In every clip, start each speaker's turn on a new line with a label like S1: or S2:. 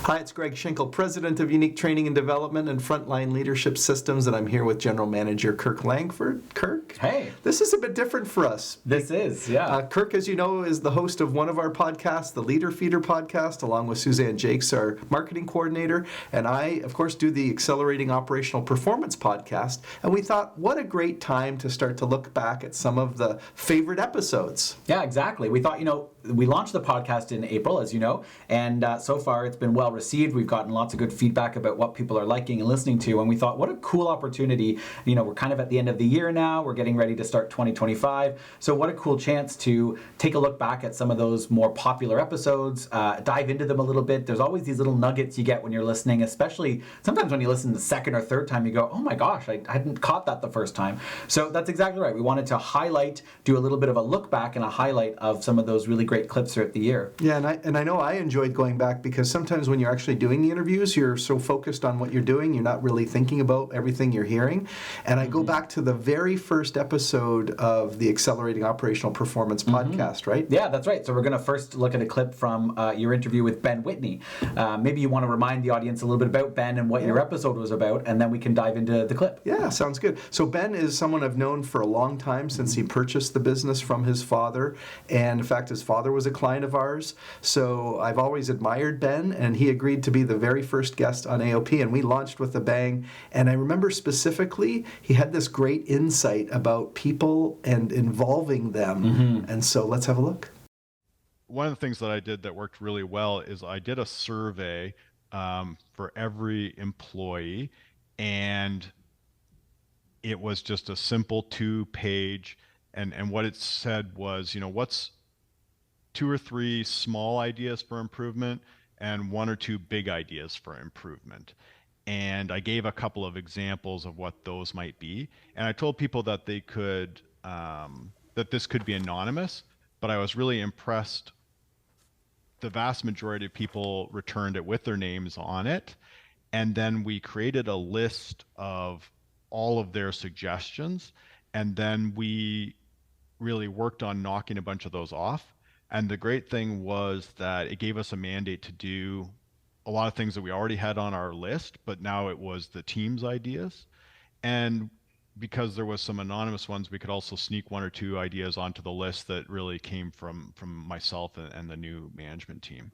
S1: Hi, it's Greg Schinkel, President of Unique Training and Development and Frontline Leadership Systems, and I'm here with General Manager Kirk Langford. Kirk?
S2: Hey.
S1: This is a bit different for us.
S2: This is, yeah.
S1: Kirk, as you know, is the host of one of our podcasts, the Leader Feeder podcast, along with Suzanne Jakes, our marketing coordinator, and I, of course, do the Accelerating Operational Performance podcast, and we thought, what a great time to start to look back at some of the favorite episodes.
S2: Yeah, exactly. We thought, we launched the podcast in April, as you know, and so far it's been well received. We've gotten lots of good feedback about what people are liking and listening to, and we thought, what a cool opportunity. We're kind of at the end of the year now. We're getting ready to start 2025. So what a cool chance to take a look back at some of those more popular episodes, dive into them a little bit. There's always these little nuggets you get when you're listening, especially sometimes when you listen the second or third time, you go, oh my gosh, I hadn't caught that the first time. So that's exactly right. We wanted to highlight, do a little bit of a look back and a highlight of some of those really great clips throughout the year.
S1: Yeah, and I know I enjoyed going back because sometimes when you're actually doing the interviews, you're so focused on what you're doing, you're not really thinking about everything you're hearing. And I go back to the very first episode of the Accelerating Operational Performance podcast, right?
S2: Yeah, that's right. So we're going to first look at a clip from your interview with Ben Whitney. Maybe you want to remind the audience a little bit about Ben and what your episode was about, and then we can dive into the clip.
S1: Yeah, sounds good. So Ben is someone I've known for a long time since he purchased the business from his father. And in fact, his father was a client of ours. So I've always admired Ben, and he agreed to be the very first guest on AOP, and we launched with a bang. And I remember specifically, he had this great insight about people and involving them. And so let's have a look.
S3: One of the things that I did that worked really well is I did a survey for every employee, and it was just a simple 2-page, and what it said was, what's 2 or 3 small ideas for improvement and 1 or 2 big ideas for improvement. And I gave a couple of examples of what those might be. And I told people that they could, that this could be anonymous, but I was really impressed. The vast majority of people returned it with their names on it. And then we created a list of all of their suggestions. And then we really worked on knocking a bunch of those off. And the great thing was that it gave us a mandate to do a lot of things that we already had on our list, but now it was the team's ideas. And because there was some anonymous ones, we could also sneak 1 or 2 ideas onto the list that really came from myself and the new management team.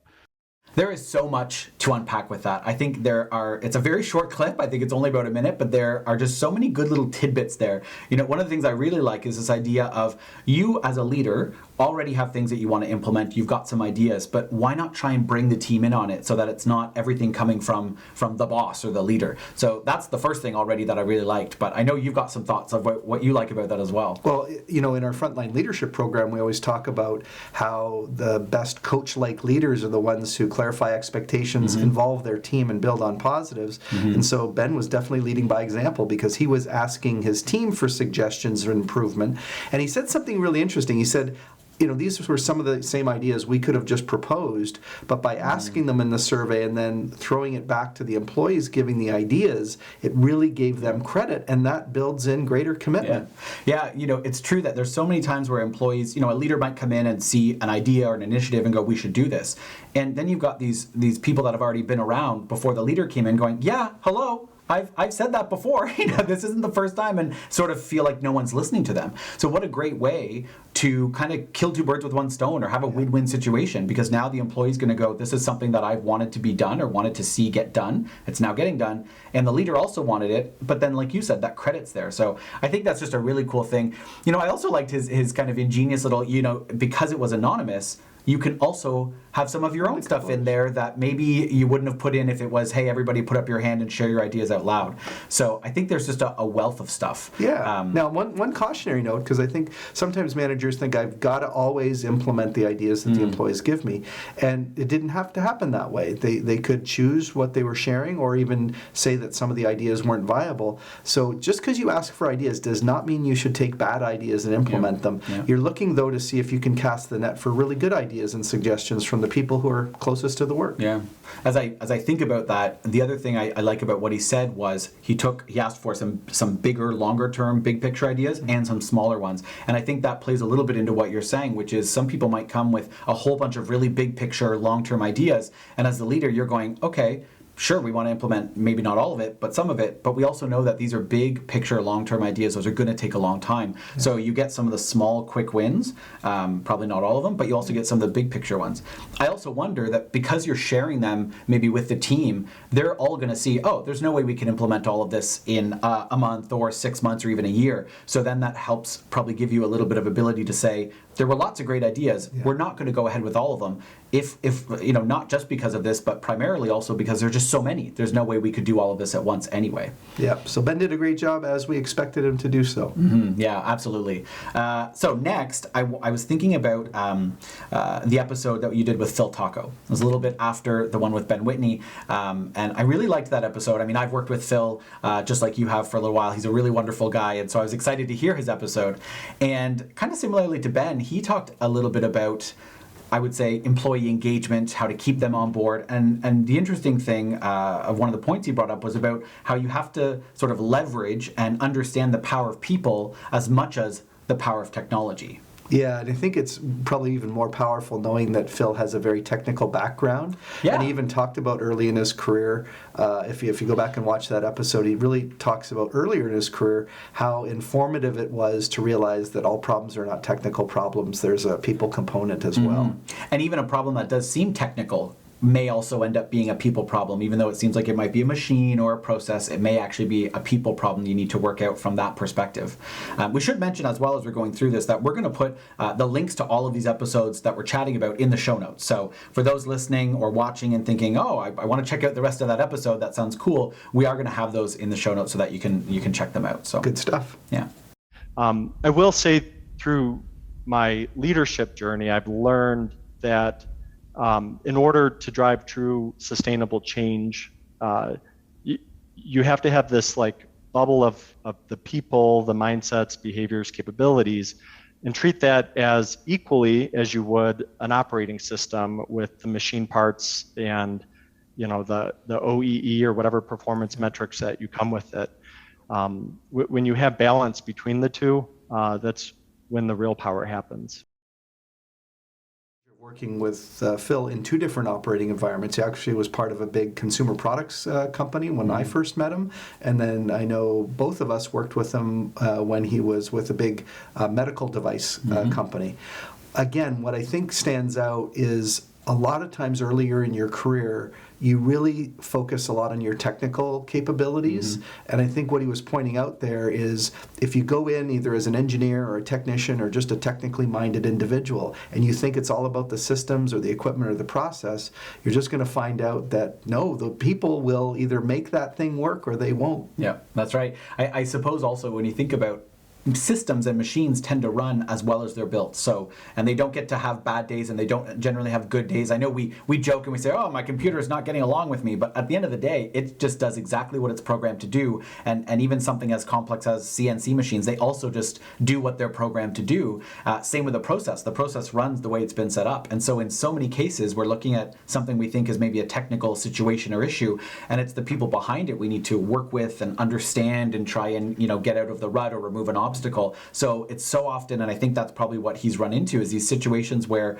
S2: There is so much to unpack with that. I think it's a very short clip. I think it's only about a minute, but there are just so many good little tidbits there. One of the things I really like is this idea of you as a leader already have things that you want to implement. You've got some ideas, but why not try and bring the team in on it so that it's not everything coming from the boss or the leader? So that's the first thing already that I really liked, but I know you've got some thoughts of what you like about that as well.
S1: Well, in our Frontline Leadership program, we always talk about how the best coach-like leaders are the ones who clarify expectations, involve their team, and build on positives. And so Ben was definitely leading by example because he was asking his team for suggestions for improvement. And he said something really interesting. He said, these were some of the same ideas we could have just proposed, but by asking them in the survey and then throwing it back to the employees giving the ideas, it really gave them credit, and that builds in greater commitment.
S2: Yeah, it's true that there's so many times where employees, a leader might come in and see an idea or an initiative and go, we should do this. And then you've got these people that have already been around before the leader came in going, yeah, hello, I've said that before. This isn't the first time, and sort of feel like no one's listening to them. So what a great way to kind of kill 2 birds with 1 stone, or have a win-win situation, because now the employee's going to go, this is something that I've wanted to be done or wanted to see get done. It's now getting done. And the leader also wanted it, but then like you said, that credit's there. So I think that's just a really cool thing. I also liked his kind of ingenious little, because it was anonymous, you can also have some of your own stuff in there that maybe you wouldn't have put in if it was, hey, everybody put up your hand and share your ideas out loud. So I think there's just a wealth of stuff.
S1: Yeah. Now, one cautionary note, because I think sometimes managers think I've got to always implement the ideas that the employees give me. And it didn't have to happen that way. They could choose what they were sharing, or even say that some of the ideas weren't viable. So just because you ask for ideas does not mean you should take bad ideas and implement them. Yeah. You're looking, though, to see if you can cast the net for really good ideas. ideas and suggestions from the people who are closest to the work.
S2: Yeah. As I think about that, the other thing I like about what he said was he asked for some bigger, longer term, big picture ideas and some smaller ones. And I think that plays a little bit into what you're saying, which is some people might come with a whole bunch of really big picture, long term ideas. And as the leader, you're going, okay, sure, we want to implement maybe not all of it, but some of it, but we also know that these are big picture, long-term ideas. Those are going to take a long time. Yeah. So you get some of the small, quick wins, probably not all of them, but you also get some of the big picture ones. I also wonder that because you're sharing them maybe with the team, they're all going to see, oh, there's no way we can implement all of this in a month or 6 months or even a year. So then that helps probably give you a little bit of ability to say, there were lots of great ideas. Yeah. We're not going to go ahead with all of them. If not just because of this, but primarily also because there's just so many. There's no way we could do all of this at once anyway.
S1: Yeah. So Ben did a great job as we expected him to do so.
S2: Mm-hmm. Yeah, absolutely. So next, I was thinking about the episode that you did with Phil Taco. It was a little bit after the one with Ben Whitney, and I really liked that episode. I mean, I've worked with Phil just like you have for a little while. He's a really wonderful guy, and so I was excited to hear his episode. And kind of similarly to Ben, he talked a little bit about, I would say, employee engagement, how to keep them on board. And the interesting thing of one of the points he brought up was about how you have to sort of leverage and understand the power of people as much as the power of technology.
S1: Yeah, and I think it's probably even more powerful knowing that Phil has a very technical background. Yeah. And he even talked about early in his career, if you go back and watch that episode, he really talks about earlier in his career how informative it was to realize that all problems are not technical problems. There's a people component as well.
S2: And even a problem that does seem technical may also end up being a people problem. Even though it seems like it might be a machine or a process, it may actually be a people problem you need to work out from that perspective. We should mention as well as we're going through this that we're going to put the links to all of these episodes that we're chatting about in the show notes. So for those listening or watching and thinking, oh, I want to check out the rest of that episode, that sounds cool, we are going to have those in the show notes so that you can check them out. So
S1: good stuff.
S2: Yeah.
S4: I will say through my leadership journey, I've learned that in order to drive true sustainable change, you have to have this like bubble of the people, the mindsets, behaviors, capabilities, and treat that as equally as you would an operating system with the machine parts and the OEE or whatever performance metrics that you come with it. When you have balance between the two, that's when the real power happens.
S1: Working with Phil in two different operating environments. He actually was part of a big consumer products company when I first met him, and then I know both of us worked with him when he was with a big medical device company. Again, what I think stands out is a lot of times earlier in your career, you really focus a lot on your technical capabilities. And I think what he was pointing out there is if you go in either as an engineer or a technician or just a technically minded individual and you think it's all about the systems or the equipment or the process, you're just going to find out that no, the people will either make that thing work or they won't.
S2: Yeah, that's right. I suppose also when you think about systems and machines tend to run as well as they're built. So, and they don't get to have bad days and they don't generally have good days. I know we joke and we say, oh, my computer is not getting along with me, but at the end of the day, it just does exactly what it's programmed to do. And even something as complex as CNC machines, they also just do what they're programmed to do. Same with the process. The process runs the way it's been set up. And so in so many cases, we're looking at something we think is maybe a technical situation or issue, and it's the people behind it we need to work with and understand and try and get out of the rut or remove an obstacle. So it's so often, and I think that's probably what he's run into, is these situations where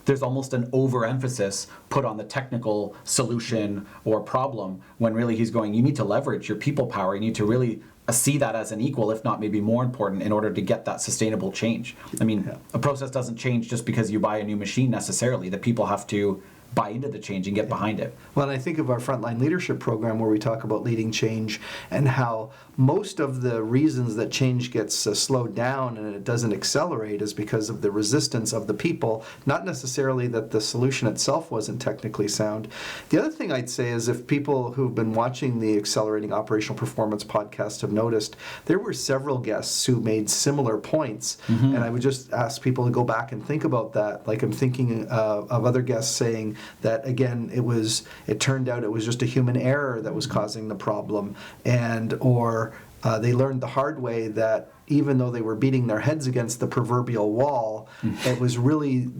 S2: there's almost an overemphasis put on the technical solution or problem when really he's going, you need to leverage your people power. You need to really see that as an equal, if not maybe more important, in order to get that sustainable change. I mean, a process doesn't change just because you buy a new machine necessarily. The people have to buy into the change and get behind it.
S1: Well, and I think of our frontline leadership program where we talk about leading change and how most of the reasons that change gets slowed down and it doesn't accelerate is because of the resistance of the people, not necessarily that the solution itself wasn't technically sound. The other thing I'd say is if people who've been watching the Accelerating Operational Performance podcast have noticed, there were several guests who made similar points, and I would just ask people to go back and think about that. Like I'm thinking of other guests saying that, again, it turned out it was just a human error that was causing the problem, or they learned the hard way that even though they were beating their heads against the proverbial wall, it was really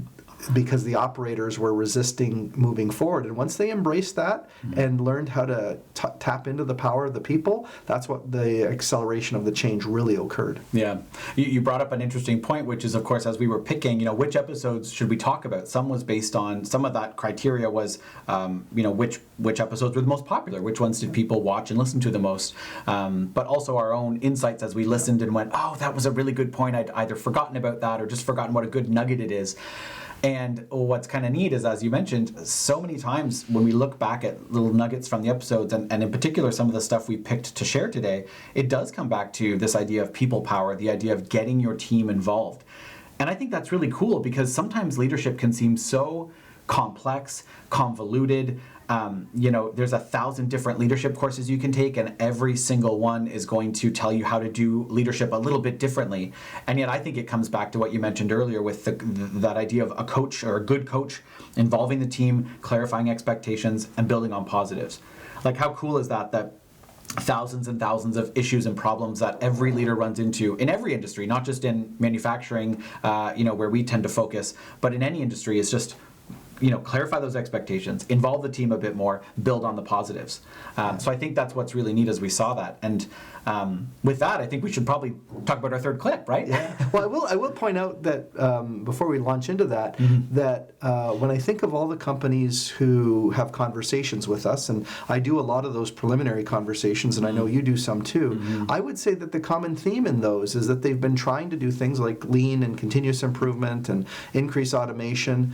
S1: because the operators were resisting moving forward. And once they embraced that and learned how to tap into the power of the people, that's what the acceleration of the change really occurred.
S2: Yeah. You brought up an interesting point, which is, of course, as we were picking, which episodes should we talk about? Some was based on, some of that criteria was, which episodes were the most popular, which ones did people watch and listen to the most, but also our own insights as we listened and went, oh, that was a really good point. I'd either forgotten about that or just forgotten what a good nugget it is. And what's kind of neat is, as you mentioned, so many times when we look back at little nuggets from the episodes, and in particular some of the stuff we picked to share today, it does come back to this idea of people power, the idea of getting your team involved. And I think that's really cool because sometimes leadership can seem so complex, convoluted. There's 1,000 different leadership courses you can take, and every single one is going to tell you how to do leadership a little bit differently. And yet I think it comes back to what you mentioned earlier with that idea of a coach or a good coach involving the team, clarifying expectations, and building on positives. Like, how cool is that thousands and thousands of issues and problems that every leader runs into in every industry, not just in manufacturing, where we tend to focus, but in any industry, is just clarify those expectations, involve the team a bit more, build on the positives. So I think that's what's really neat as we saw that. And with that, I think we should probably talk about our third clip, right?
S1: Yeah. Well, I will point out that before we launch into that, that when I think of all the companies who have conversations with us, and I do a lot of those preliminary conversations, and I know you do some too, I would say that the common theme in those is that they've been trying to do things like lean and continuous improvement and increase automation,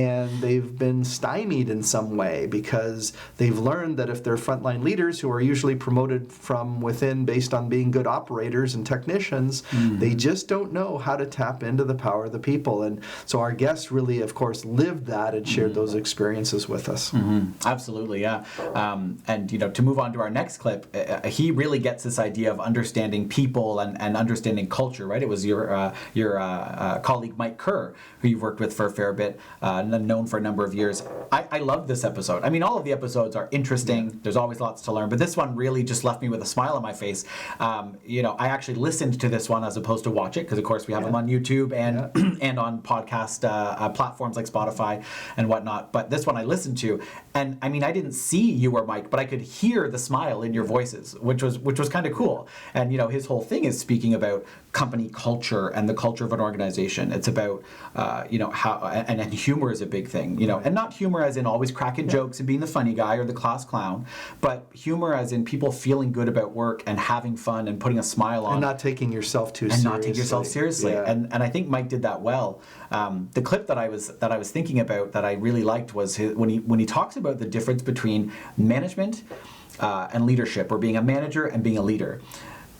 S1: and they've been stymied in some way because they've learned that if they're frontline leaders who are usually promoted from within based on being good operators and technicians, they just don't know how to tap into the power of the people. And so our guests really, of course, lived that and shared those experiences with us.
S2: Absolutely, yeah. And to move on to our next clip, he really gets this idea of understanding people and understanding culture, right? It was your colleague Mike Kerr, who you've worked with for a fair bit, known for a number of years. I love this episode. I mean, all of the episodes are interesting. There's always lots to learn, but this one really just left me with a smile on my face. I actually listened to this one as opposed to watch it because, of course, we have them on YouTube and and on podcast platforms like Spotify and whatnot. But this one I listened to, and I mean, I didn't see you or Mike, but I could hear the smile in your voices, which was kind of cool. And his whole thing is speaking about company culture and the culture of an organization. It's about how and humor is a big thing. And not humor as in always cracking jokes and being the funny guy or the class clown, but humor as in people feeling good about work and having fun and putting a smile on.
S1: And not taking yourself too seriously.
S2: And not taking yourself seriously.
S1: Yeah.
S2: And I think Mike did that well. The clip that I was thinking about that I really liked was when he talks about the difference between management and leadership, or being a manager and being a leader.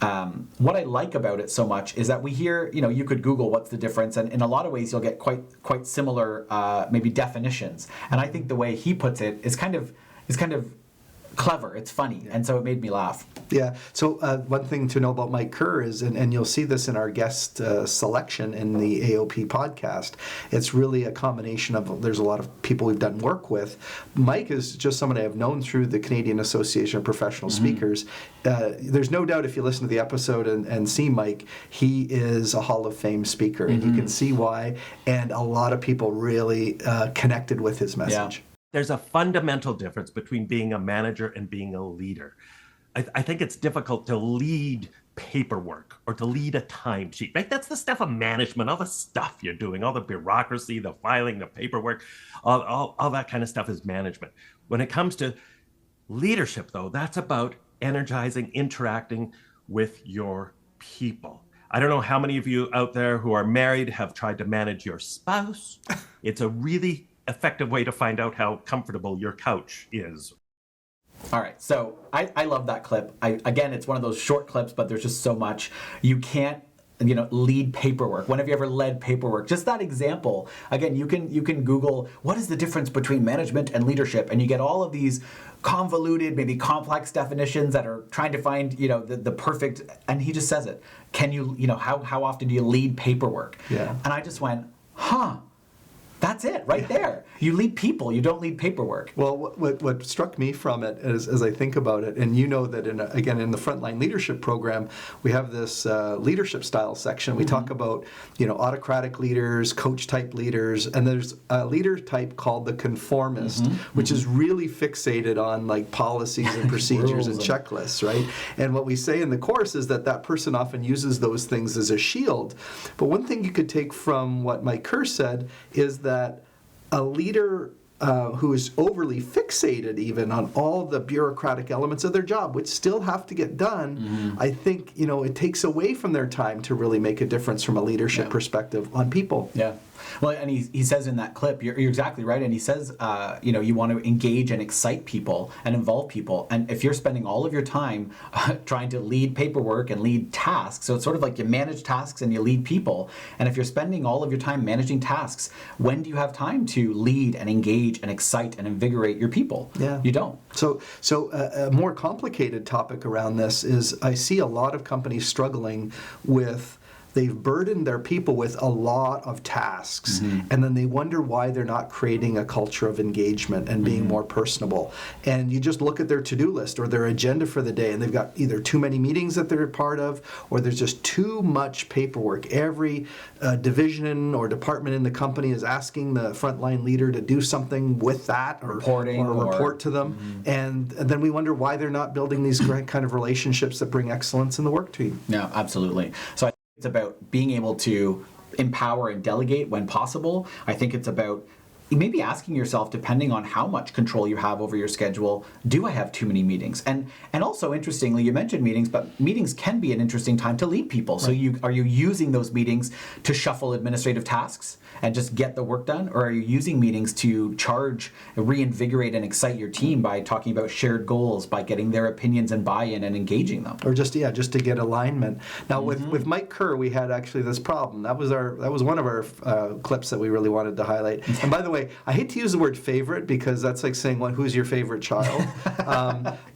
S2: What I like about it so much is that we hear, you could Google what's the difference, and in a lot of ways you'll get quite similar maybe definitions. And I think the way he puts it is kind of clever. It's funny, and so it made me laugh.
S1: Yeah. So one thing to know about Mike Kerr is, and you'll see this in our guest selection in the AOP podcast, it's really a combination of, there's a lot of people we've done work with. Mike is just somebody I've known through the Canadian Association of Professional Speakers. There's no doubt if you listen to the episode and see Mike, he is a Hall of Fame speaker, and you can see why, and a lot of people really connected with his message.
S2: Yeah.
S5: There's a fundamental difference between being a manager and being a leader. I think it's difficult to lead paperwork or to lead a timesheet, right? That's the stuff of management, all the stuff you're doing, all the bureaucracy, the filing, the paperwork, all that kind of stuff is management. When it comes to leadership, though, that's about energizing, interacting with your people. I don't know how many of you out there who are married have tried to manage your spouse. It's a really effective way to find out how comfortable your couch is.
S2: All right, so I love that clip. Again, it's one of those short clips, but there's just so much. You can't lead paperwork. When have you ever led paperwork? Just that example. Again, you can Google what is the difference between management and leadership, and you get all of these convoluted, maybe complex definitions that are trying to find the perfect. And he just says it. Can you how often do you lead paperwork?
S1: Yeah.
S2: And I just went, huh. That's it, right there. You lead people, you don't lead paperwork.
S1: Well, what struck me from it as I think about it, and you know that in the Frontline Leadership Program, we have this leadership style section. We talk about autocratic leaders, coach type leaders, and there's a leader type called the conformist, which is really fixated on like policies and procedures and checklists, right? And what we say in the course is that person often uses those things as a shield. But one thing you could take from what Mike Kerr said is that a leader who is overly fixated even on all the bureaucratic elements of their job, which still have to get done, I think it takes away from their time to really make a difference from a leadership perspective on people.
S2: Yeah. Well, and he says in that clip, you're exactly right, and he says, you want to engage and excite people and involve people, and if you're spending all of your time trying to lead paperwork and lead tasks, so it's sort of like you manage tasks and you lead people, and if you're spending all of your time managing tasks, when do you have time to lead and engage and excite and invigorate your people?
S1: Yeah.
S2: You don't.
S1: So a more complicated topic around this is I see a lot of companies struggling with they've burdened their people with a lot of tasks, and then they wonder why they're not creating a culture of engagement and being more personable. And you just look at their to-do list or their agenda for the day, and they've got either too many meetings that they're a part of, or there's just too much paperwork. Every division or department in the company is asking the frontline leader to do something with that, or report to them. And then we wonder why they're not building these kind of relationships that bring excellence in the work team.
S2: No, absolutely. So it's about being able to empower and delegate when possible. I think it's about maybe asking yourself, depending on how much control you have over your schedule, do I have too many meetings? And also, interestingly, you mentioned meetings, but meetings can be an interesting time to lead people. So are you using those meetings to shuffle administrative tasks and just get the work done? Or are you using meetings to reinvigorate and excite your team by talking about shared goals, by getting their opinions and buy-in and engaging them?
S1: Or just to get alignment. Now with Mike Kerr, we had actually this problem. That was one of our clips that we really wanted to highlight. And by the way, I hate to use the word favorite because that's like saying who's your favorite child.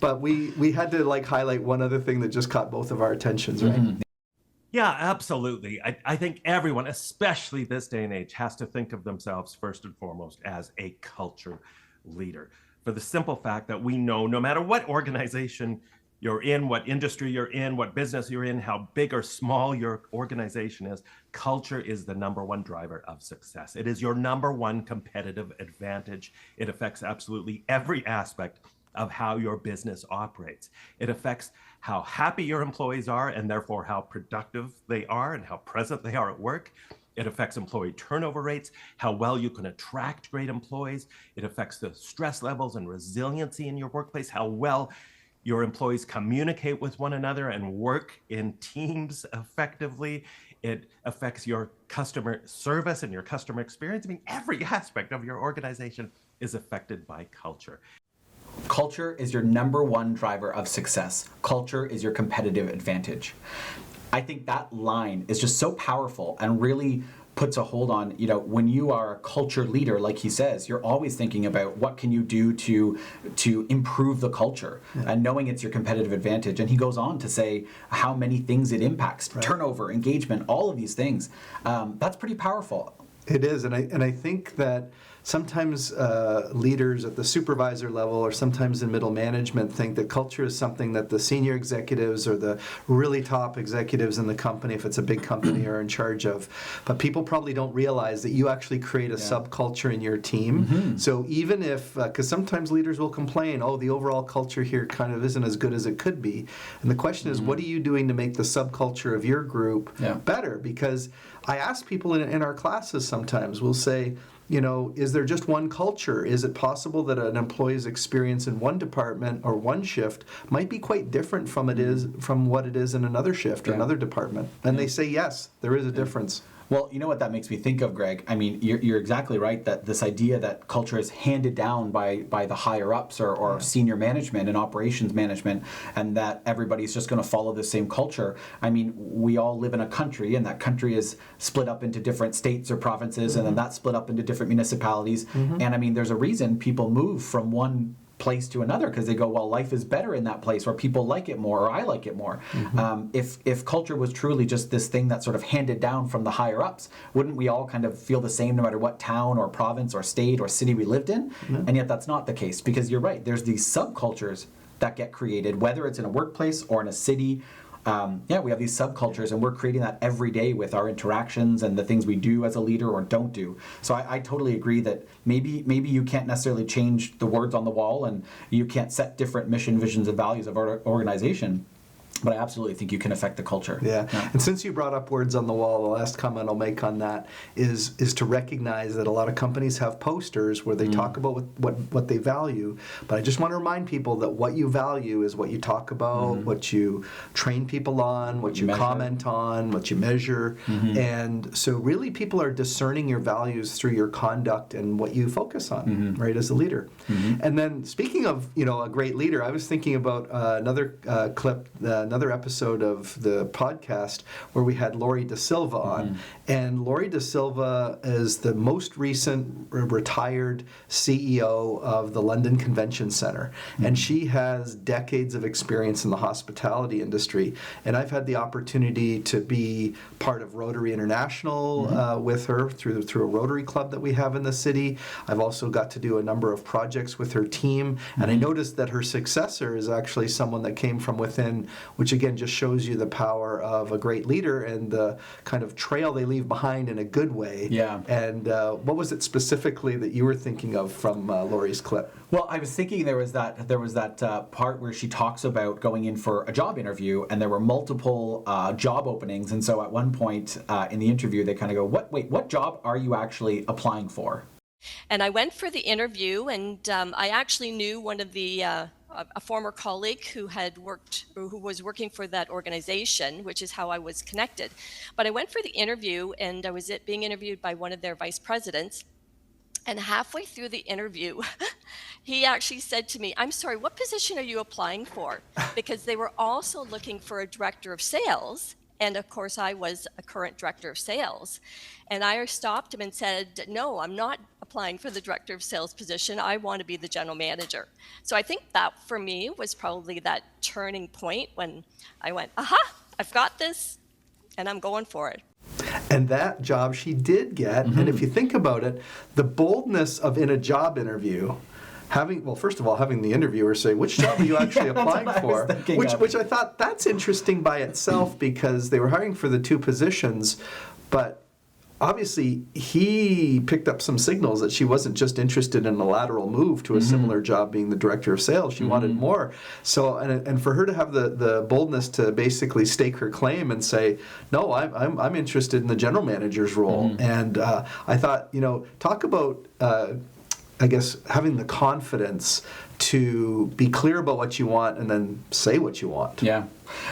S1: But we had to highlight one other thing that just caught both of our attentions, right?
S5: Yeah, absolutely. I think everyone, especially this day and age, has to think of themselves first and foremost as a culture leader. For the simple fact that we know no matter what organization you're in, what industry you're in, what business you're in, how big or small your organization is, culture is the number one driver of success. It is your number one competitive advantage. It affects absolutely every aspect of how your business operates. It affects how happy your employees are and therefore how productive they are and how present they are at work. It affects employee turnover rates, how well you can attract great employees. It affects the stress levels and resiliency in your workplace, how well your employees communicate with one another and work in teams effectively. It affects your customer service and your customer experience. I mean, every aspect of your organization is affected by culture.
S2: Culture is your number one driver of success. Culture is your competitive advantage. I think that line is just so powerful and really puts a hold on, when you are a culture leader, like he says, you're always thinking about what can you do to improve the culture and knowing it's your competitive advantage. And he goes on to say how many things it impacts, turnover, engagement, all of these things. That's pretty powerful.
S1: It is, and I think that sometimes leaders at the supervisor level or sometimes in middle management think that culture is something that the senior executives or the really top executives in the company, if it's a big company, are in charge of. But people probably don't realize that you actually create a subculture in your team. So even if, because sometimes leaders will complain, the overall culture here kind of isn't as good as it could be. And the question is, what are you doing to make the subculture of your group better? Because I ask people in our classes sometimes, we'll say, is there just one culture? Is it possible that an employee's experience in one department or one shift might be quite different from what it is in another shift or another department? And they say, yes, there is a difference.
S2: Well, you know what that makes me think of, Greg? I mean, you're exactly right that this idea that culture is handed down by the higher ups or senior management and operations management, and that everybody's just going to follow the same culture. I mean, we all live in a country, and that country is split up into different states or provinces, and then that's split up into different municipalities. And I mean, there's a reason people move from one place to another because they go, well, life is better in that place, or people like it more, or I like it more. If culture was truly just this thing that's sort of handed down from the higher ups, wouldn't we all kind of feel the same no matter what town or province or state or city we lived in? And yet that's not the case, because you're right, there's these subcultures that get created, whether it's in a workplace or in a city. We have these subcultures, and we're creating that every day with our interactions and the things we do as a leader or don't do. So I totally agree that maybe you can't necessarily change the words on the wall, and you can't set different mission, visions, and values of our organization. But I absolutely think you can affect the culture.
S1: Yeah. And since you brought up words on the wall, the last comment I'll make on that is to recognize that a lot of companies have posters where they talk about what they value. But I just want to remind people that what you value is what you talk about, what you train people on, what you comment on, what you measure. And so really people are discerning your values through your conduct and what you focus on, right, as a leader. And then speaking of, a great leader, I was thinking about another clip, another episode of the podcast where we had Lori Da Silva on. And Lori Da Silva is the most recent retired CEO of the London Convention Center. And she has decades of experience in the hospitality industry. And I've had the opportunity to be part of Rotary International with her through a Rotary Club that we have in the city. I've also got to do a number of projects with her team. And I noticed that her successor is actually someone that came from within, which again just shows you the power of a great leader and the kind of trail they leave behind in a good way.
S2: Yeah.
S1: And what was it specifically that you were thinking of from Lori's clip?
S2: Well, I was thinking there was that part where she talks about going in for a job interview, and there were multiple job openings, and so at one point in the interview they kind of go, what job are you actually applying for?
S6: And I went for the interview, and I actually knew one of the a former colleague who was working for that organization, which is how I was connected. But I went for the interview, and I was being interviewed by one of their vice presidents. And halfway through the interview, he actually said to me, "I'm sorry, what position are you applying for?" Because they were also looking for a director of sales. And of course, I was a current director of sales. And I stopped him and said, "No, I'm not applying for the director of sales position. I want to be the general manager." So I think that for me was probably that turning point when I went, aha, I've got this, and I'm going for it.
S1: And that job she did get. And if you think about it, the boldness of in a job interview, first of all, having the interviewer say, which job are you actually applying for? Which I thought, that's interesting by itself, because they were hiring for the two positions, but obviously he picked up some signals that she wasn't just interested in a lateral move to a similar job being the director of sales. She wanted more. So, and for her to have the boldness to basically stake her claim and say, no, I'm interested in the general manager's role. And I thought, talk about I guess having the confidence to be clear about what you want and then say what you want.
S2: Yeah.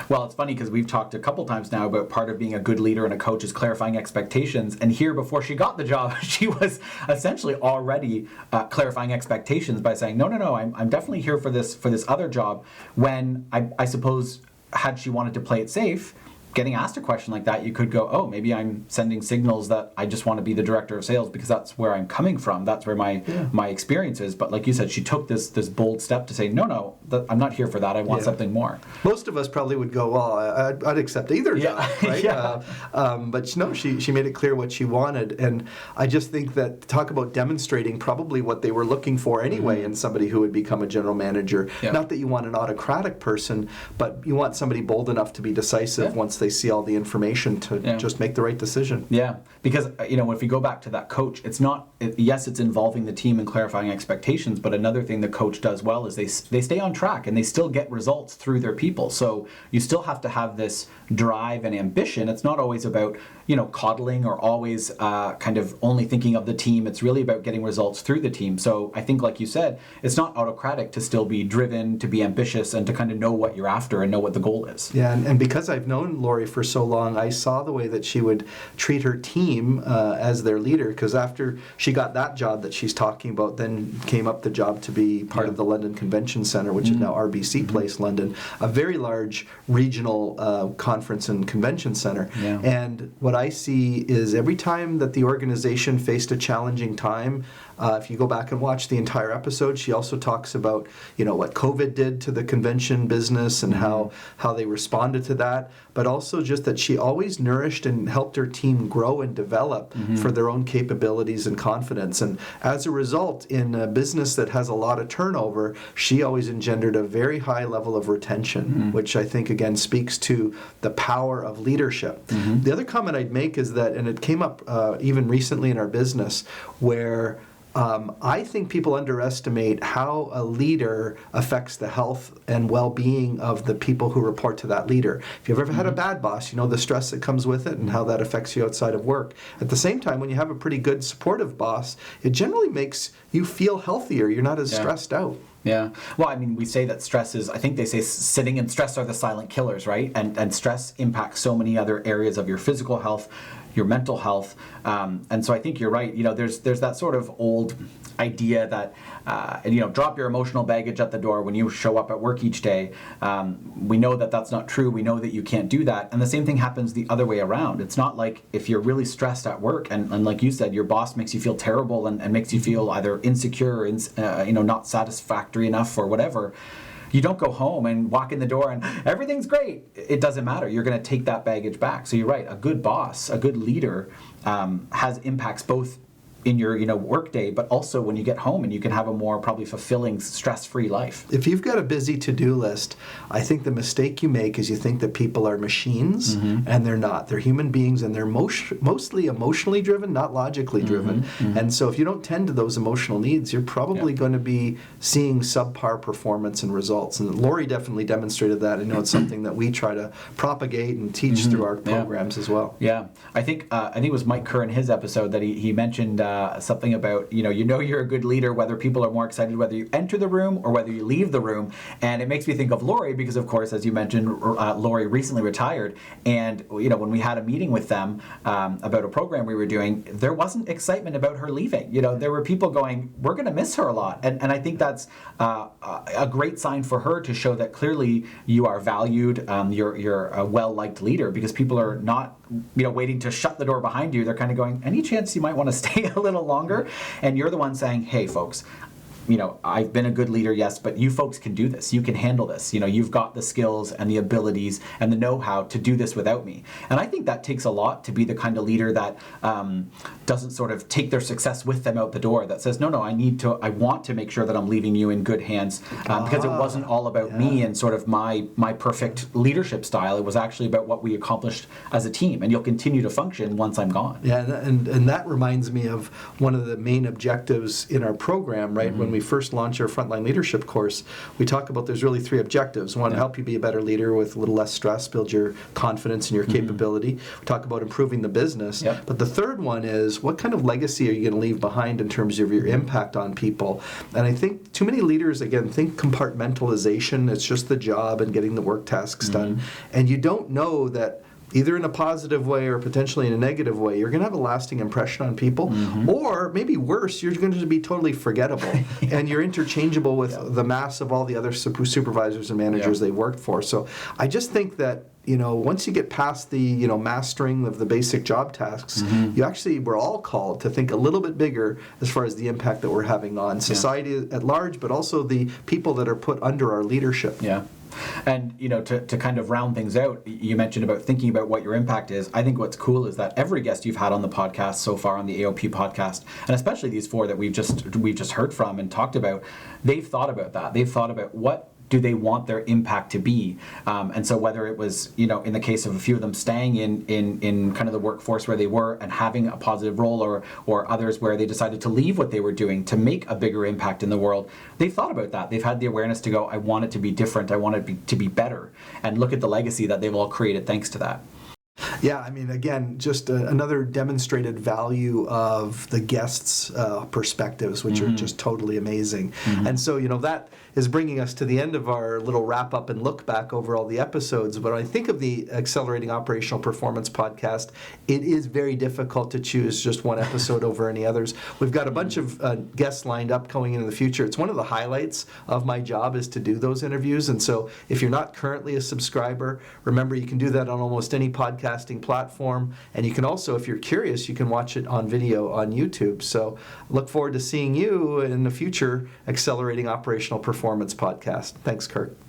S2: Well, it's funny because we've talked a couple times now about part of being a good leader and a coach is clarifying expectations. And here, before she got the job, she was essentially already clarifying expectations by saying, no, I'm definitely here for this other job. When I suppose, had she wanted to play it safe, getting asked a question like that, you could go, oh, maybe I'm sending signals that I just want to be the director of sales because that's where I'm coming from. That's where my experience is. But like you said, she took this bold step to say, no, I'm not here for that. I want something more.
S1: Most of us probably would go, well, I'd accept either job, right? But no, she made it clear what she wanted. And I just think that talk about demonstrating probably what they were looking for anyway in somebody who would become a general manager. Yeah. Not that you want an autocratic person, but you want somebody bold enough to be decisive once they see all the information to just make the right decision.
S2: Yeah, because if you go back to that coach, it's not. Yes, it's involving the team and clarifying expectations, but another thing the coach does well is they stay on track and they still get results through their people. So you still have to have this drive and ambition. It's not always about coddling or always kind of only thinking of the team. It's really about getting results through the team. So I think, like you said, it's not autocratic to still be driven, to be ambitious, and to kind of know what you're after and know what the goal is.
S1: Yeah, and because I've known Lori Lori for so long, I saw the way that she would treat her team as their leader, because after she got that job that she's talking about, then came up the job to be part of the London Convention Centre, which is now RBC Place London, a very large regional conference and convention centre.
S2: Yeah.
S1: And what I see is every time that the organization faced a challenging time, if you go back and watch the entire episode, she also talks about, what COVID did to the convention business and how they responded to that, but also just that she always nourished and helped her team grow and develop for their own capabilities and confidence. And as a result, in a business that has a lot of turnover, she always engendered a very high level of retention, which I think, again, speaks to the power of leadership. The other comment I'd make is that, and it came up even recently in our business, where I think people underestimate how a leader affects the health and well-being of the people who report to that leader. If you've ever had a bad boss, you know the stress that comes with it and how that affects you outside of work. At the same time, when you have a pretty good, supportive boss, it generally makes you feel healthier. You're not as stressed out.
S2: Yeah. Well, I mean, we say that stress is, I think they say sitting and stress are the silent killers, right? And stress impacts so many other areas of your physical health, your mental health. And so I think you're right. There's that sort of old idea that, drop your emotional baggage at the door when you show up at work each day. We know that that's not true. We know that you can't do that. And the same thing happens the other way around. It's not like if you're really stressed at work and like you said, your boss makes you feel terrible and makes you feel either insecure or, not satisfactory enough or whatever. You don't go home and walk in the door and everything's great. It doesn't matter. You're going to take that baggage back. So you're right. A good boss, a good leader has impacts both in your work day, but also when you get home and you can have a more probably fulfilling, stress-free life.
S1: If you've got a busy to-do list, I think the mistake you make is you think that people are machines, and they're not. They're human beings, and they're mostly emotionally driven, not logically driven. And so if you don't tend to those emotional needs, you're probably going to be seeing subpar performance and results. And Lori definitely demonstrated that. I know it's something that we try to propagate and teach through our programs as well.
S2: Yeah. I think it was Mike Kerr in his episode that he mentioned something about, you're a good leader whether people are more excited whether you enter the room or whether you leave the room. And it makes me think of Lori because, of course, as you mentioned, Lori recently retired. And, when we had a meeting with them about a program we were doing, there wasn't excitement about her leaving. There were people going, we're going to miss her a lot. And I think that's a great sign for her to show that clearly you are valued, you're a well-liked leader, because people are not waiting to shut the door behind you. They're kind of going, any chance you might want to stay a little longer? And you're the one saying, hey, folks, I've been a good leader, yes, but you folks can do this. You can handle this. You've got the skills and the abilities and the know-how to do this without me. And I think that takes a lot to be the kind of leader that doesn't sort of take their success with them out the door, that says, no, I want to make sure that I'm leaving you in good hands, because it wasn't all about me and sort of my perfect leadership style. It was actually about what we accomplished as a team, and you'll continue to function once I'm gone.
S1: Yeah, and that reminds me of one of the main objectives in our program, right? When we first launched our frontline leadership course, we talk about there's really three objectives. One, help you be a better leader with a little less stress, build your confidence and your capability. We talk about improving the business. But the third one is, what kind of legacy are you going to leave behind in terms of your impact on people? And I think too many leaders, again, think compartmentalization. It's just the job and getting the work tasks done. And you don't know that either in a positive way or potentially in a negative way, you're going to have a lasting impression on people. Or maybe worse, you're going to be totally forgettable. And you're interchangeable with the mass of all the other supervisors and managers they worked for. So I just think that, once you get past the, mastering of the basic job tasks, we're all called to think a little bit bigger as far as the impact that we're having on society at large, but also the people that are put under our leadership.
S2: Yeah. And, to kind of round things out, you mentioned about thinking about what your impact is. I think what's cool is that every guest you've had on the podcast so far, on the AOP podcast, and especially these four that we've just heard from and talked about, they've thought about that. They've thought about what do they want their impact to be? And so whether it was, in the case of a few of them staying in kind of the workforce where they were and having a positive role, or others where they decided to leave what they were doing to make a bigger impact in the world, they've thought about that. They've had the awareness to go, I want it to be different. I want it to be better. And look at the legacy that they've all created thanks to that.
S1: Yeah, I mean, again, just another demonstrated value of the guests' perspectives, which are just totally amazing. And so, that is bringing us to the end of our little wrap up and look back over all the episodes. But when I think of the Accelerating Operational Performance podcast, it is very difficult to choose just one episode over any others. We've got a bunch of guests lined up going into the future. It's one of the highlights of my job is to do those interviews. And so if you're not currently a subscriber, remember you can do that on almost any podcasting platform. And you can also, if you're curious, you can watch it on video on YouTube. So look forward to seeing you in the future Accelerating Operational Performance podcast. Thanks, Kirk.